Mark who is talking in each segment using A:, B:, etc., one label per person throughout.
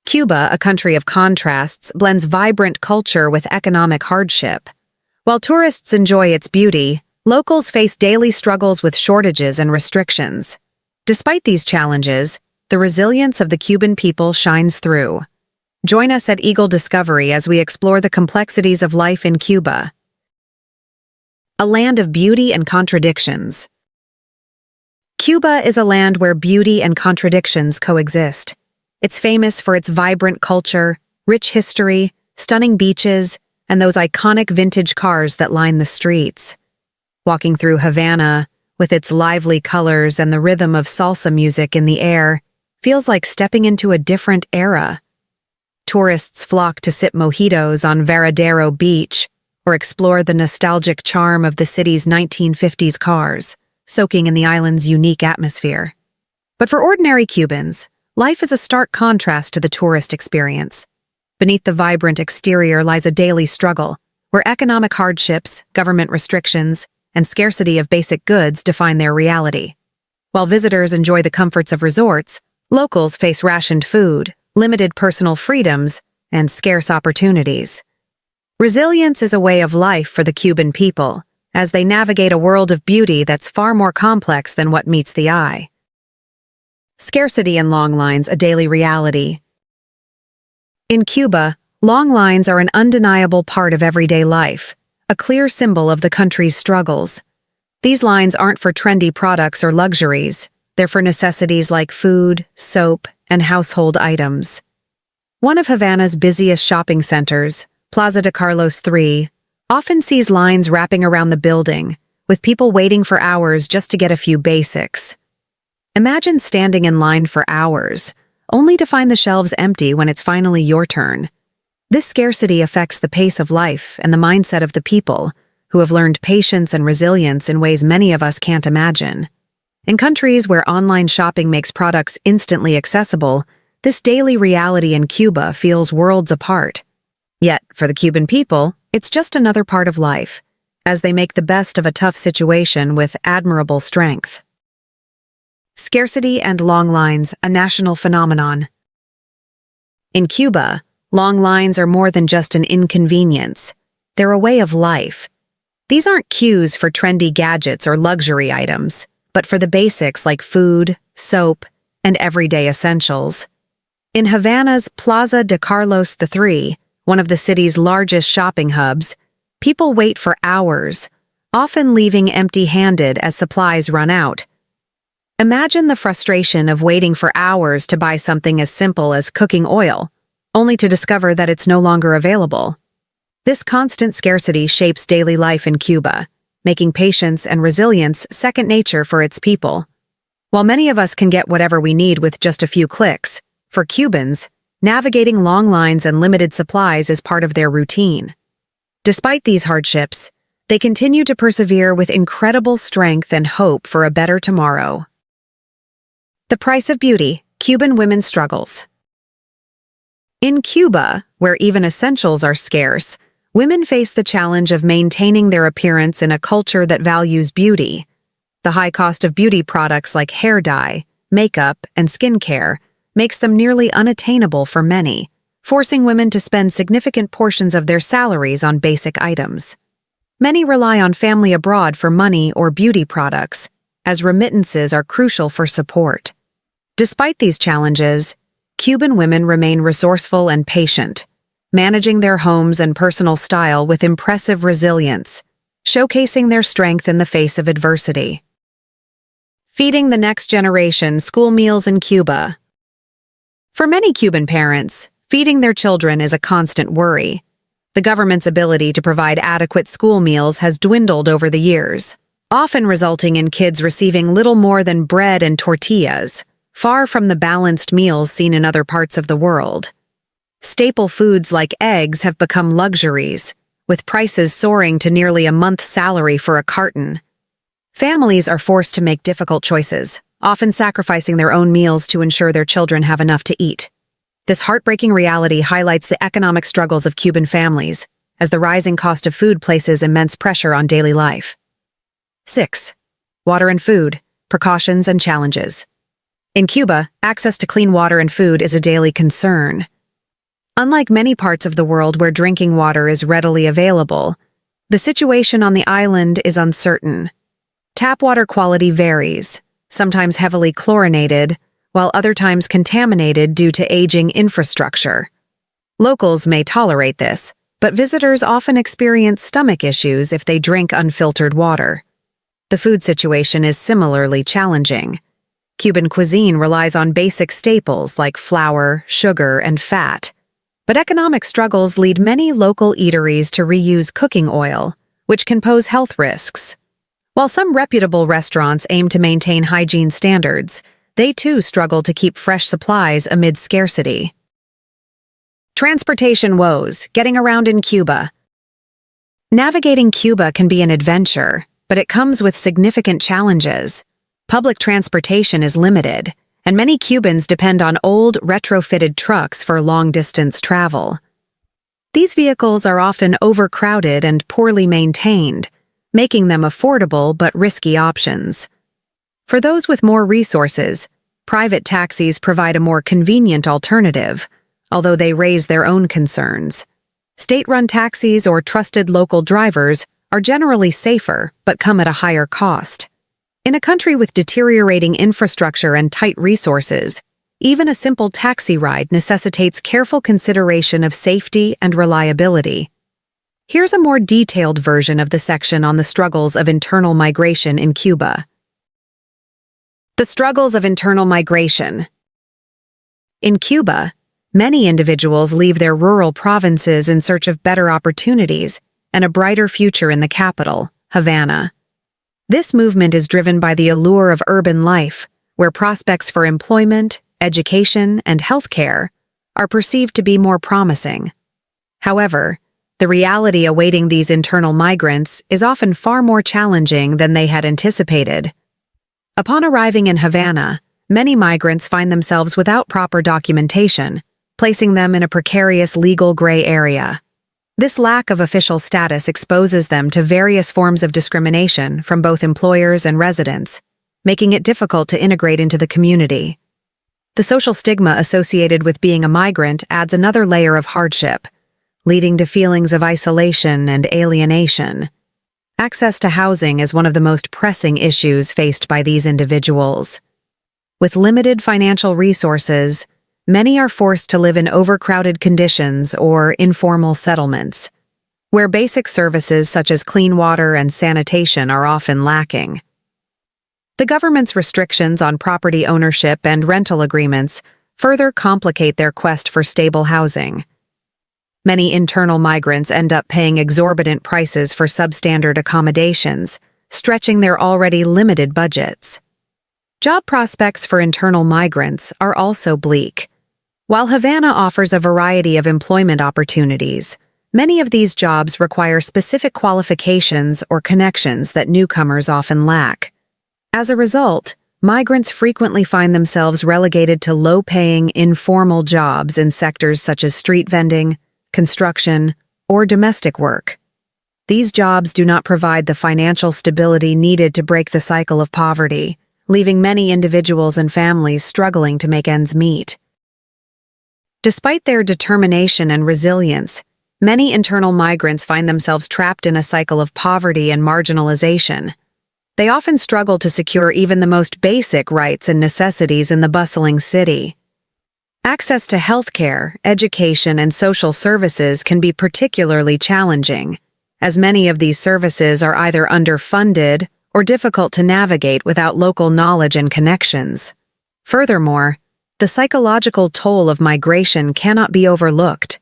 A: Cuba, a country of contrasts, blends vibrant culture with economic hardship. While tourists enjoy its beauty, locals face daily struggles with shortages and restrictions. Despite these challenges, the resilience of the Cuban people shines through. Join us at Eagle Discovery as we explore the complexities of life in Cuba. A land of beauty and contradictions. Cuba is a land where beauty and contradictions coexist. It's famous for its vibrant culture, rich history, stunning beaches, and those iconic vintage cars that line the streets. Walking through Havana, with its lively colors and the rhythm of salsa music in the air, feels like stepping into a different era. Tourists flock to sip mojitos on Varadero Beach or explore the nostalgic charm of the city's 1950s cars, soaking in the island's unique atmosphere. But for ordinary Cubans, life is a stark contrast to the tourist experience. Beneath the vibrant exterior lies a daily struggle, where economic hardships, government restrictions, and scarcity of basic goods define their reality. While visitors enjoy the comforts of resorts, locals face rationed food, limited personal freedoms, and scarce opportunities. Resilience is a way of life for the Cuban people, as they navigate a world of beauty that's far more complex than what meets the eye. Scarcity and long lines, a daily reality. In Cuba, long lines are an undeniable part of everyday life, a clear symbol of the country's struggles. These lines aren't for trendy products or luxuries, they're for necessities like food, soap, and household items. One of Havana's busiest shopping centers, Plaza de Carlos III, often sees lines wrapping around the building, with people waiting for hours just to get a few basics. Imagine standing in line for hours, only to find the shelves empty when it's finally your turn. This scarcity affects the pace of life and the mindset of the people, who have learned patience and resilience in ways many of us can't imagine. In countries where online shopping makes products instantly accessible, this daily reality in Cuba feels worlds apart. Yet, for the Cuban people, it's just another part of life, as they make the best of a tough situation with admirable strength. Scarcity and long lines, a national phenomenon. In Cuba, long lines are more than just an inconvenience. They're a way of life. These aren't queues for trendy gadgets or luxury items, but for the basics like food, soap, and everyday essentials. In Havana's Plaza de Carlos III, one of the city's largest shopping hubs, people wait for hours, often leaving empty-handed as supplies run out. Imagine the frustration of waiting for hours to buy something as simple as cooking oil, only to discover that it's no longer available. This constant scarcity shapes daily life in Cuba, making patience and resilience second nature for its people. While many of us can get whatever we need with just a few clicks, for Cubans, navigating long lines and limited supplies is part of their routine. Despite these hardships, they continue to persevere with incredible strength and hope for a better tomorrow. The price of beauty, Cuban women's struggles. In Cuba, where even essentials are scarce, women face the challenge of maintaining their appearance in a culture that values beauty. The high cost of beauty products like hair dye, makeup, and skincare makes them nearly unattainable for many, forcing women to spend significant portions of their salaries on basic items. Many rely on family abroad for money or beauty products, as remittances are crucial for support. Despite these challenges, Cuban women remain resourceful and patient, managing their homes and personal style with impressive resilience, showcasing their strength in the face of adversity. Feeding the next generation, school meals in Cuba. For many Cuban parents, feeding their children is a constant worry. The government's ability to provide adequate school meals has dwindled over the years, often resulting in kids receiving little more than bread and tortillas, far from the balanced meals seen in other parts of the world. Staple foods like eggs have become luxuries, with prices soaring to nearly a month's salary for a carton. Families are forced to make difficult choices, often sacrificing their own meals to ensure their children have enough to eat. This heartbreaking reality highlights the economic struggles of Cuban families, as the rising cost of food places immense pressure on daily life. 6. Water and food, precautions and challenges. In Cuba, access to clean water and food is a daily concern. Unlike many parts of the world where drinking water is readily available, the situation on the island is uncertain. Tap water quality varies, sometimes heavily chlorinated, while other times contaminated due to aging infrastructure. Locals may tolerate this, but visitors often experience stomach issues if they drink unfiltered water. The food situation is similarly challenging. Cuban cuisine relies on basic staples like flour, sugar, and fat. But economic struggles lead many local eateries to reuse cooking oil, which can pose health risks. While some reputable restaurants aim to maintain hygiene standards, they too struggle to keep fresh supplies amid scarcity. Transportation woes, getting around in Cuba. Navigating Cuba can be an adventure, but it comes with significant challenges. Public transportation is limited, and many Cubans depend on old, retrofitted trucks for long-distance travel. These vehicles are often overcrowded and poorly maintained, making them affordable but risky options. For those with more resources, private taxis provide a more convenient alternative, although they raise their own concerns. State-run taxis or trusted local drivers are generally safer but come at a higher cost. In a country with deteriorating infrastructure and tight resources, even a simple taxi ride necessitates careful consideration of safety and reliability. Here's a more detailed version of the section on the struggles of internal migration in Cuba. The struggles of internal migration. In Cuba, many individuals leave their rural provinces in search of better opportunities and a brighter future in the capital, Havana. This movement is driven by the allure of urban life, where prospects for employment, education, and healthcare are perceived to be more promising. However, the reality awaiting these internal migrants is often far more challenging than they had anticipated. Upon arriving in Havana, many migrants find themselves without proper documentation, placing them in a precarious legal gray area. This lack of official status exposes them to various forms of discrimination from both employers and residents, making it difficult to integrate into the community. The social stigma associated with being a migrant adds another layer of hardship, leading to feelings of isolation and alienation. Access to housing is one of the most pressing issues faced by these individuals. With limited financial resources, many are forced to live in overcrowded conditions or informal settlements, where basic services such as clean water and sanitation are often lacking. The government's restrictions on property ownership and rental agreements further complicate their quest for stable housing. Many internal migrants end up paying exorbitant prices for substandard accommodations, stretching their already limited budgets. Job prospects for internal migrants are also bleak. While Havana offers a variety of employment opportunities, many of these jobs require specific qualifications or connections that newcomers often lack. As a result, migrants frequently find themselves relegated to low-paying, informal jobs in sectors such as street vending, construction, or domestic work. These jobs do not provide the financial stability needed to break the cycle of poverty, leaving many individuals and families struggling to make ends meet. Despite their determination and resilience, many internal migrants find themselves trapped in a cycle of poverty and marginalization. They often struggle to secure even the most basic rights and necessities in the bustling city. Access to healthcare, education, and social services can be particularly challenging, as many of these services are either underfunded or difficult to navigate without local knowledge and connections. Furthermore, the psychological toll of migration cannot be overlooked.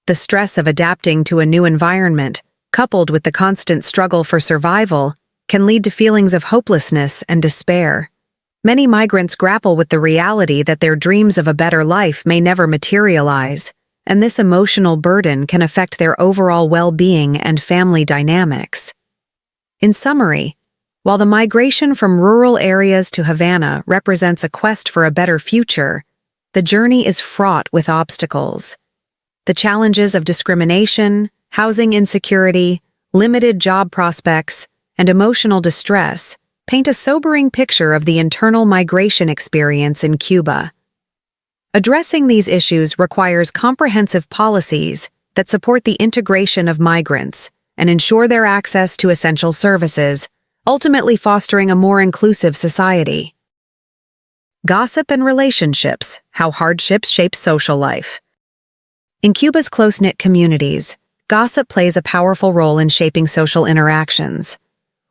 A: The stress of adapting to a new environment, coupled with the constant struggle for survival, can lead to feelings of hopelessness and despair. Many migrants grapple with the reality that their dreams of a better life may never materialize, and this emotional burden can affect their overall well-being and family dynamics. In summary, while the migration from rural areas to Havana represents a quest for a better future, the journey is fraught with obstacles. The challenges of discrimination, housing insecurity, limited job prospects, and emotional distress paint a sobering picture of the internal migration experience in Cuba. Addressing these issues requires comprehensive policies that support the integration of migrants and ensure their access to essential services, ultimately fostering a more inclusive society. Gossip and relationships: how hardships shape social life. In Cuba's close-knit communities, gossip plays a powerful role in shaping social interactions.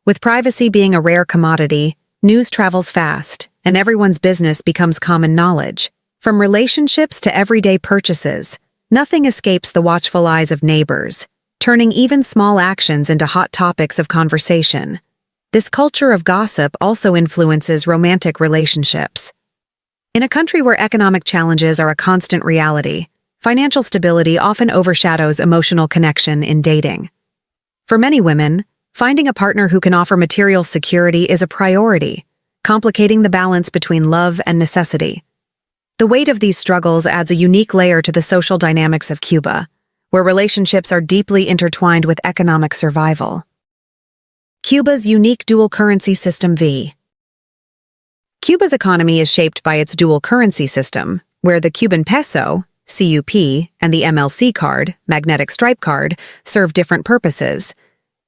A: With privacy being a rare commodity, news travels fast, and everyone's business becomes common knowledge. From relationships to everyday purchases, nothing escapes the watchful eyes of neighbors, turning even small actions into hot topics of conversation. This culture of gossip also influences romantic relationships. In a country where economic challenges are a constant reality, financial stability often overshadows emotional connection in dating. For many women, finding a partner who can offer material security is a priority, complicating the balance between love and necessity. The weight of these struggles adds a unique layer to the social dynamics of Cuba, where relationships are deeply intertwined with economic survival. Cuba's unique dual currency system v. Cuba's economy is shaped by its dual currency system, where the Cuban peso, CUP, and the MLC card, magnetic stripe card, serve different purposes.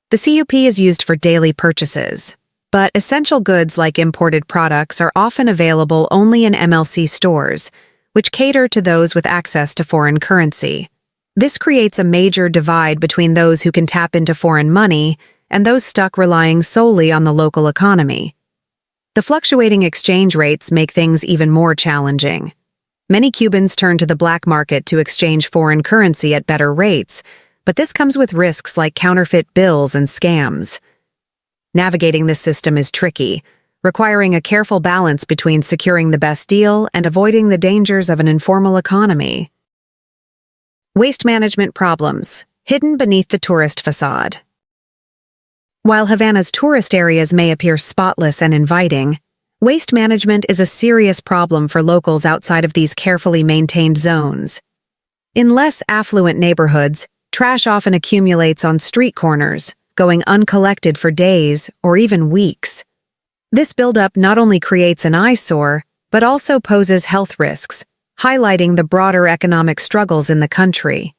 A: The CUP is used for daily purchases, but essential goods like imported products are often available only in MLC stores, which cater to those with access to foreign currency. This creates a major divide between those who can tap into foreign money and those stuck relying solely on the local economy. The fluctuating exchange rates make things even more challenging. Many Cubans turn to the black market to exchange foreign currency at better rates, but this comes with risks like counterfeit bills and scams. Navigating this system is tricky, requiring a careful balance between securing the best deal and avoiding the dangers of an informal economy. Waste management problems, hidden beneath the tourist facade. While Havana's tourist areas may appear spotless and inviting, waste management is a serious problem for locals outside of these carefully maintained zones. In less affluent neighborhoods, trash often accumulates on street corners, going uncollected for days or even weeks. This buildup not only creates an eyesore, but also poses health risks, highlighting the broader economic struggles in the country.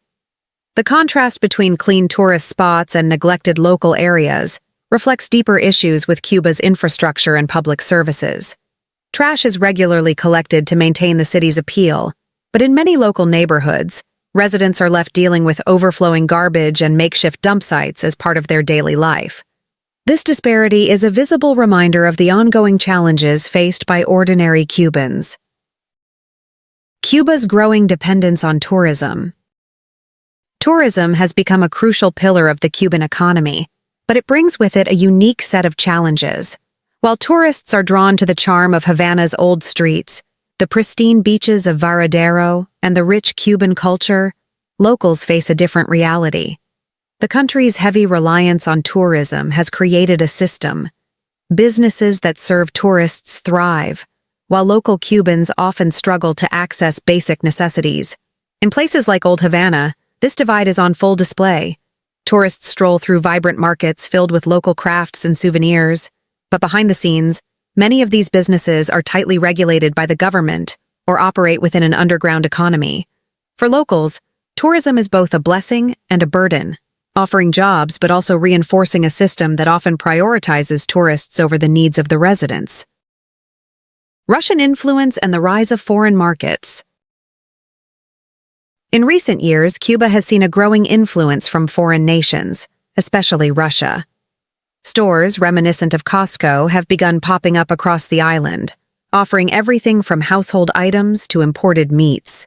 A: The contrast between clean tourist spots and neglected local areas reflects deeper issues with Cuba's infrastructure and public services. Trash is regularly collected to maintain the city's appeal, but in many local neighborhoods, residents are left dealing with overflowing garbage and makeshift dump sites as part of their daily life. This disparity is a visible reminder of the ongoing challenges faced by ordinary Cubans. Cuba's growing dependence on tourism. Tourism has become a crucial pillar of the Cuban economy, but it brings with it a unique set of challenges. While tourists are drawn to the charm of Havana's old streets, the pristine beaches of Varadero, and the rich Cuban culture, locals face a different reality. The country's heavy reliance on tourism has created a system. Businesses that serve tourists thrive, while local Cubans often struggle to access basic necessities. In places like Old Havana, this divide is on full display. Tourists stroll through vibrant markets filled with local crafts and souvenirs, but behind the scenes, many of these businesses are tightly regulated by the government or operate within an underground economy. For locals, tourism is both a blessing and a burden, offering jobs but also reinforcing a system that often prioritizes tourists over the needs of the residents. Russian influence and the rise of foreign markets. In recent years, Cuba has seen a growing influence from foreign nations, especially Russia. Stores reminiscent of Costco have begun popping up across the island, offering everything from household items to imported meats.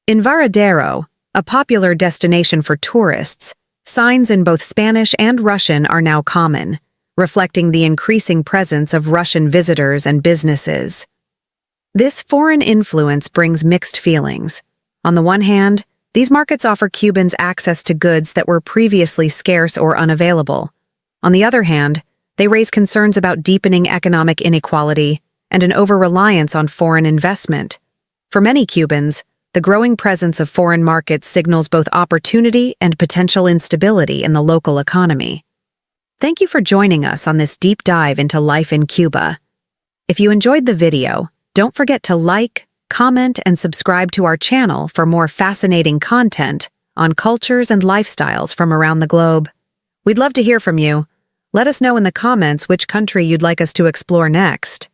A: In Varadero, a popular destination for tourists, signs in both Spanish and Russian are now common, reflecting the increasing presence of Russian visitors and businesses. This foreign influence brings mixed feelings. On the one hand, these markets offer Cubans access to goods that were previously scarce or unavailable. On the other hand, they raise concerns about deepening economic inequality and an over-reliance on foreign investment. For many Cubans, the growing presence of foreign markets signals both opportunity and potential instability in the local economy. Thank you for joining us on this deep dive into life in Cuba. If you enjoyed the video, don't forget to like, comment, and subscribe to our channel for more fascinating content on cultures and lifestyles from around the globe. We'd love to hear from you. Let us know in the comments which country you'd like us to explore next.